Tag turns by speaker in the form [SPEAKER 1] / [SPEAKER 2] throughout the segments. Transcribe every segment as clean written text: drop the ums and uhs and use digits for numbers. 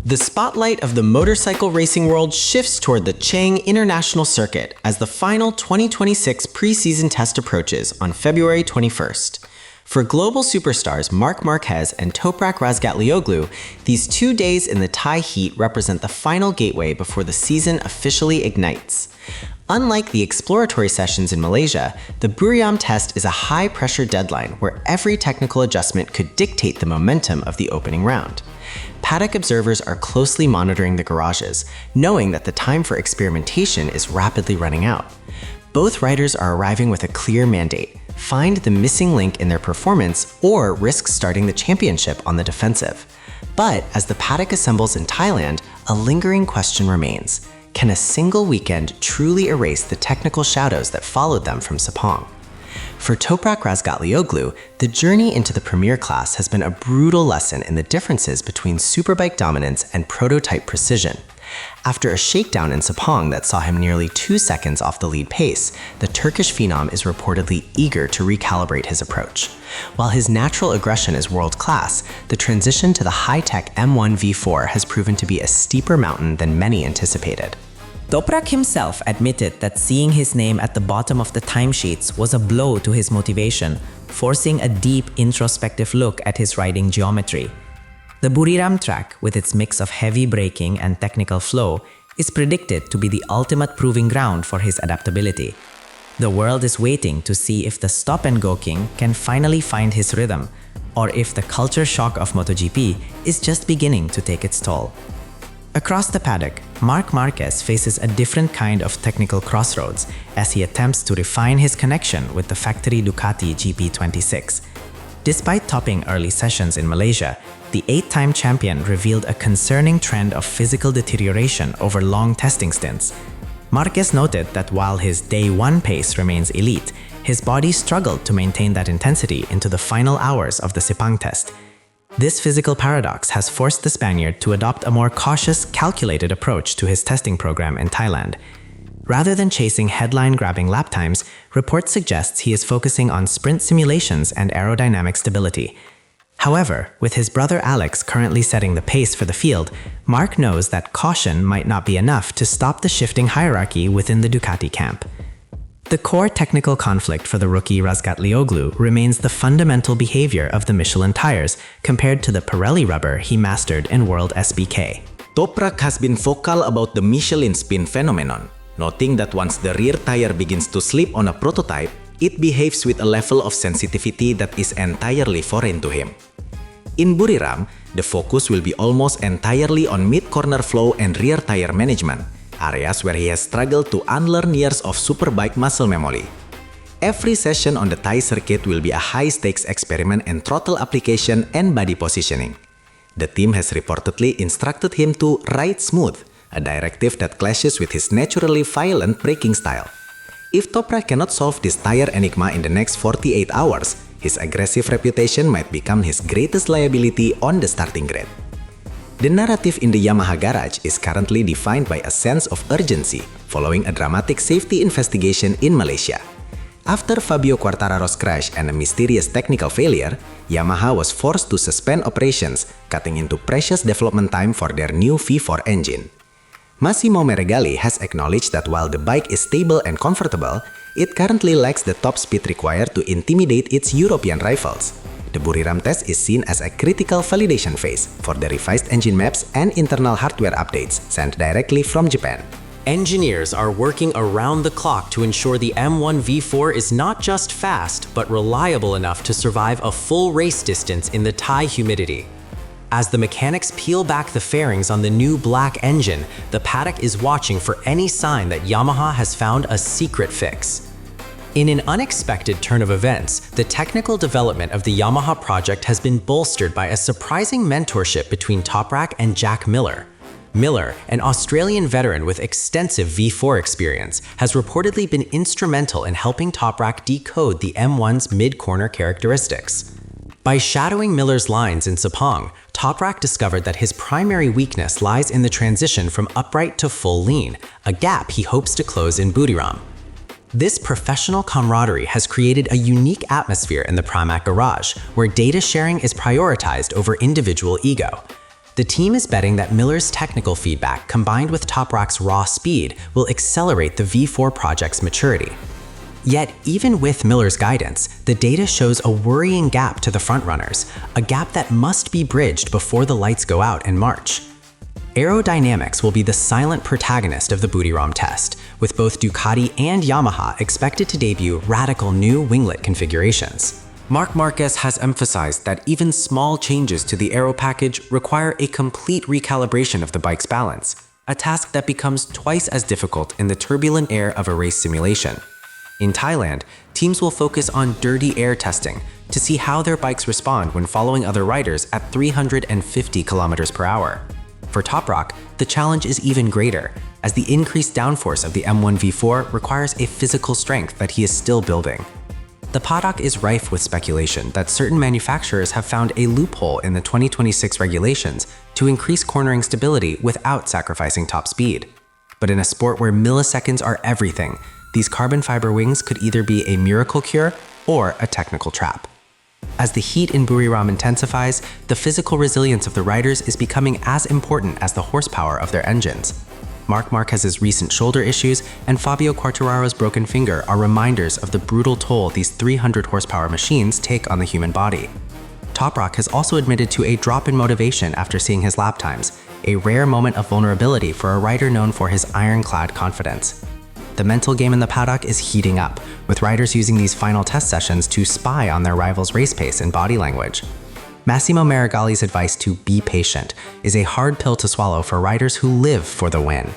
[SPEAKER 1] The spotlight of the motorcycle racing world shifts toward the Chang International Circuit as the final 2026 preseason test approaches on February 21st. For global superstars Marc Marquez and Toprak Razgatlioglu, these 2 days in the Thai heat represent the final gateway before the season officially ignites. Unlike the exploratory sessions in Malaysia, the Buriram test is a high-pressure deadline where every technical adjustment could dictate the momentum of the opening round. Paddock observers are closely monitoring the garages, knowing that the time for experimentation is rapidly running out. Both riders are arriving with a clear mandate: find the missing link in their performance or risk starting the championship on the defensive. But as the paddock assembles in Thailand, a lingering question remains. Can a single weekend truly erase the technical shadows that followed them from Sepang? For Toprak Razgatlioglu, the journey into the premier class has been a brutal lesson in the differences between superbike dominance and prototype precision. After a shakedown in Sepang that saw him nearly 2 seconds off the lead pace, the Turkish phenom is reportedly eager to recalibrate his approach. While his natural aggression is world-class, the transition to the high-tech M1 V4 has proven to be a steeper mountain than many anticipated.
[SPEAKER 2] Toprak himself admitted that seeing his name at the bottom of the timesheets was a blow to his motivation, forcing a deep introspective look at his riding geometry. The Buriram track, with its mix of heavy braking and technical flow, is predicted to be the ultimate proving ground for his adaptability. The world is waiting to see if the stop-and-go king can finally find his rhythm, or if the culture shock of MotoGP is just beginning to take its toll. Across the paddock, Marc Marquez faces a different kind of technical crossroads as he attempts to refine his connection with the factory Ducati GP26. Despite topping early sessions in Malaysia, the 8-time champion revealed a concerning trend of physical deterioration over long testing stints. Marquez noted that while his day 1 pace remains elite, his body struggled to maintain that intensity into the final hours of the Sepang test. This physical paradox has forced the Spaniard to adopt a more cautious, calculated approach to his testing program in Thailand. Rather than chasing headline-grabbing lap times, reports suggest he is focusing on sprint simulations and aerodynamic stability. However, with his brother Alex currently setting the pace for the field, Marc knows that caution might not be enough to stop the shifting hierarchy within the Ducati camp. The core technical conflict for the rookie Razgatlioglu remains the fundamental behavior of the Michelin tires compared to the Pirelli rubber he mastered in World SBK.
[SPEAKER 3] Toprak has been vocal about the Michelin spin phenomenon, noting that once the rear tire begins to slip on a prototype, it behaves with a level of sensitivity that is entirely foreign to him. In Buriram, the focus will be almost entirely on mid-corner flow and rear tire management, areas where he has struggled to unlearn years of superbike muscle memory. Every session on the Thai circuit will be a high-stakes experiment in throttle application and body positioning. The team has reportedly instructed him to ride smooth, a directive that clashes with his naturally violent braking style. If Toprak cannot solve this tire enigma in the next 48 hours, his aggressive reputation might become his greatest liability on the starting grid. The narrative in the Yamaha garage is currently defined by a sense of urgency following a dramatic safety investigation in Malaysia. After Fabio Quartararo's crash and a mysterious technical failure, Yamaha was forced to suspend operations, cutting into precious development time for their new V4 engine. Massimo Meregali has acknowledged that while the bike is stable and comfortable, it currently lacks the top speed required to intimidate its European rivals. The Buriram test is seen as a critical validation phase for the revised engine maps and internal hardware updates sent directly from Japan.
[SPEAKER 1] Engineers are working around the clock to ensure the M1 V4 is not just fast, but reliable enough to survive a full race distance in the Thai humidity. As the mechanics peel back the fairings on the new black engine, the paddock is watching for any sign that Yamaha has found a secret fix. In an unexpected turn of events, the technical development of the Yamaha project has been bolstered by a surprising mentorship between Toprak and Jack Miller. Miller, an Australian veteran with extensive V4 experience, has reportedly been instrumental in helping Toprak decode the M1's mid-corner characteristics. By shadowing Miller's lines in Sepang, Toprak discovered that his primary weakness lies in the transition from upright to full lean, a gap he hopes to close in Buriram. This professional camaraderie has created a unique atmosphere in the Pramac garage, where data sharing is prioritized over individual ego. The team is betting that Miller's technical feedback combined with Toprak's raw speed will accelerate the V4 project's maturity. Yet, even with Miller's guidance, the data shows a worrying gap to the frontrunners, a gap that must be bridged before the lights go out in March. Aerodynamics will be the silent protagonist of the Buriram test, with both Ducati and Yamaha expected to debut radical new winglet configurations.
[SPEAKER 4] Marc Marquez has emphasized that even small changes to the aero package require a complete recalibration of the bike's balance, a task that becomes twice as difficult in the turbulent air of a race simulation. In Thailand, teams will focus on dirty air testing to see how their bikes respond when following other riders at 350 km per hour. For Toprak, the challenge is even greater, as the increased downforce of the M1 V4 requires a physical strength that he is still building. The paddock is rife with speculation that certain manufacturers have found a loophole in the 2026 regulations to increase cornering stability without sacrificing top speed. But in a sport where milliseconds are everything, these carbon fiber wings could either be a miracle cure or a technical trap. As the heat in Buriram intensifies, the physical resilience of the riders is becoming as important as the horsepower of their engines. Marc Marquez's recent shoulder issues and Fabio Quartararo's broken finger are reminders of the brutal toll these 300 horsepower machines take on the human body. Toprak has also admitted to a drop in motivation after seeing his lap times, a rare moment of vulnerability for a rider known for his ironclad confidence. The mental game in the paddock is heating up, with riders using these final test sessions to spy on their rivals' race pace and body language. Massimo Marigali's advice to be patient is a hard pill to swallow for riders who live for the win.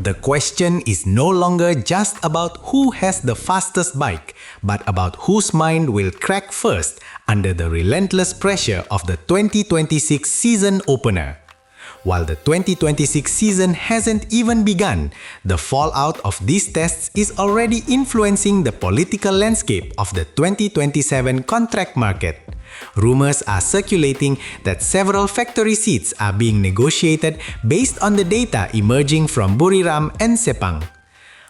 [SPEAKER 3] The question is no longer just about who has the fastest bike, but about whose mind will crack first under the relentless pressure of the 2026 season opener. While the 2026 season hasn't even begun, the fallout of these tests is already influencing the political landscape of the 2027 contract market. Rumors are circulating that several factory seats are being negotiated based on the data emerging from Buriram and Sepang.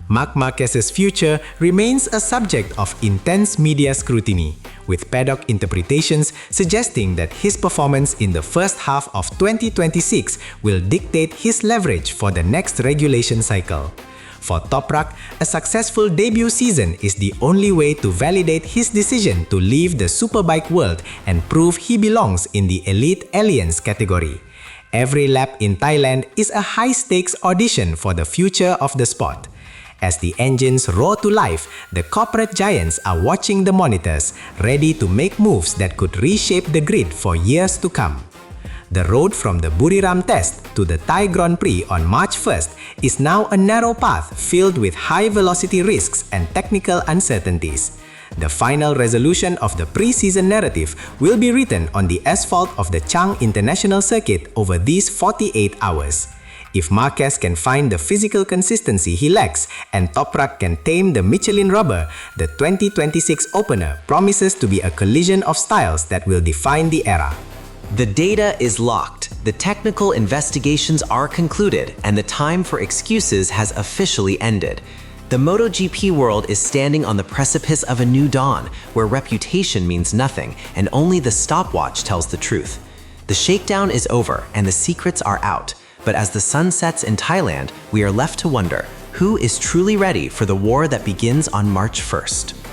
[SPEAKER 3] Marc Marquez's future remains a subject of intense media scrutiny, with paddock interpretations suggesting that his performance in the first half of 2026 will dictate his leverage for the next regulation cycle. For Toprak, a successful debut season is the only way to validate his decision to leave the superbike world and prove he belongs in the elite aliens category. Every lap in Thailand is a high-stakes audition for the future of the sport. As the engines roar to life, the corporate giants are watching the monitors, ready to make moves that could reshape the grid for years to come. The road from the Buriram test to the Thai Grand Prix on March 1st is now a narrow path filled with high-velocity risks and technical uncertainties. The final resolution of the pre-season narrative will be written on the asphalt of the Chang International Circuit over these 48 hours. If Marquez can find the physical consistency he lacks and Toprak can tame the Michelin rubber, the 2026 opener promises to be a collision of styles that will define the era.
[SPEAKER 1] The data is locked, the technical investigations are concluded, and the time for excuses has officially ended. The MotoGP world is standing on the precipice of a new dawn, where reputation means nothing and only the stopwatch tells the truth. The shakedown is over and the secrets are out, but as the sun sets in Thailand, we are left to wonder, who is truly ready for the war that begins on March 1st?